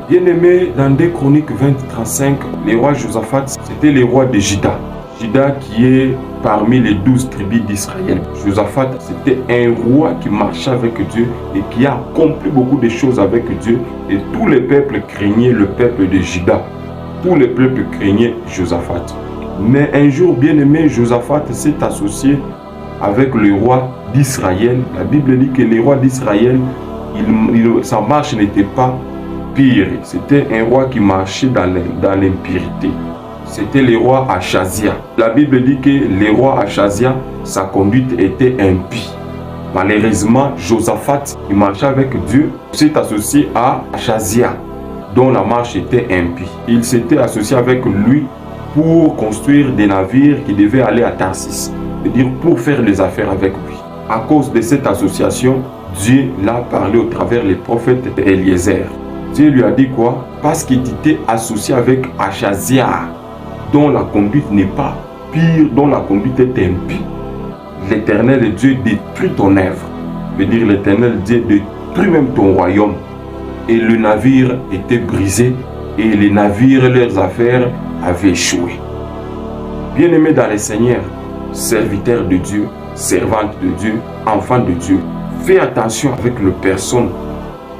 Bien aimé, dans 2 Chroniques 20-35, le roi Josaphat, c'était le roi de Juda. Juda qui est parmi les 12 tribus d'Israël. Josaphat, c'était un roi qui marchait avec Dieu et qui a accompli beaucoup de choses avec Dieu. Et tout le peuple craignait le peuple de Juda. Tout le peuple craignait Josaphat. Mais un jour, bien aimé, Josaphat s'est associé avec le roi d'Israël. La Bible dit que le roi d'Israël, sa marche n'était pas pire. C'était un roi qui marchait dans l'impurité. C'était le roi Achazia. La Bible dit que le roi Achazia, sa conduite était impie. Malheureusement, Josaphat, qui marchait avec Dieu, s'est associé à Achazia, dont la marche était impie. Il s'était associé avec lui pour construire des navires qui devaient aller à Tarsis, c'est-à-dire pour faire des affaires avec lui. À cause de cette association, Dieu l'a parlé au travers les prophètes Eliezer. Dieu lui a dit quoi? Parce qu'il était associé avec Achazia, dont la conduite n'est pas pire, dont la conduite est impie. L'Éternel Dieu détruit ton œuvre. Veut dire l'Éternel Dieu détruit même ton royaume. Et le navire était brisé et les navires, leurs affaires avaient échoué. Bien-aimé dans le Seigneur, serviteur de Dieu, servante de Dieu, enfant de Dieu, fais attention avec les personnes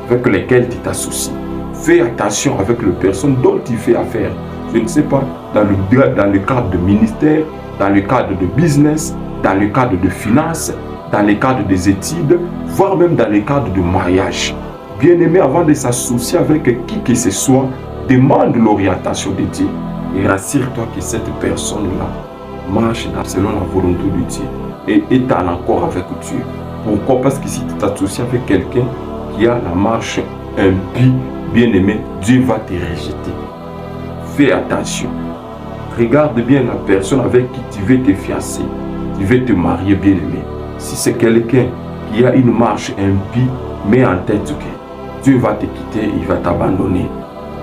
avec lesquelles tu t'associes. Fais attention avec les personnes dont tu fais affaire. Je ne sais pas, dans le cadre de ministère, dans le cadre de business, dans le cadre de finances, dans le cadre des études, voire même dans le cadre de mariage. Bien-aimé, avant de s'associer avec qui que ce soit, demande l'orientation de Dieu. Et rassure-toi que cette personne-là marche selon la volonté de Dieu et est en accord avec Dieu. Pourquoi? Parce que si tu t'associes avec quelqu'un qui a la marche impie, bien-aimé, Dieu va te rejeter. Fais attention. Regarde bien la personne avec qui tu veux te fiancer. Tu veux te marier, bien-aimé. Si c'est quelqu'un qui a une marche impie, mets en tête que Dieu va te quitter, il va t'abandonner.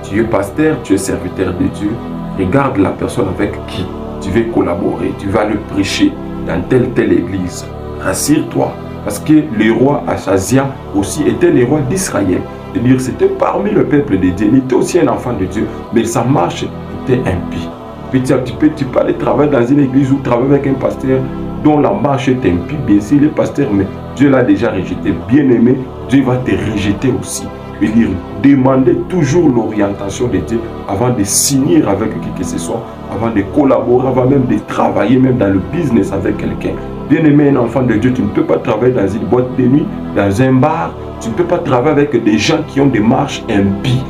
Tu es pasteur, tu es serviteur de Dieu. Regarde la personne avec qui tu veux collaborer. Tu vas le prêcher dans telle église. Rassure-toi. Parce que le roi Achazia aussi était le roi d'Israël. C'est-à-dire c'était parmi le peuple de Dieu. Il était aussi un enfant de Dieu. Mais sa marche était impie. Petit à petit, tu peux aller travailler dans une église ou travailler avec un pasteur dont la marche est impie. Bien sûr, il est pasteur, mais Dieu l'a déjà rejeté. Bien-aimé, Dieu va te rejeter aussi. C'est-à-dire, demandez toujours l'orientation de Dieu avant de signer avec qui que ce soit, avant de collaborer, avant même de travailler, même dans le business avec quelqu'un. Bien-aimé, un enfant de Dieu, tu ne peux pas travailler dans une boîte de nuit, dans un bar. Tu ne peux pas travailler avec des gens qui ont des marches impies.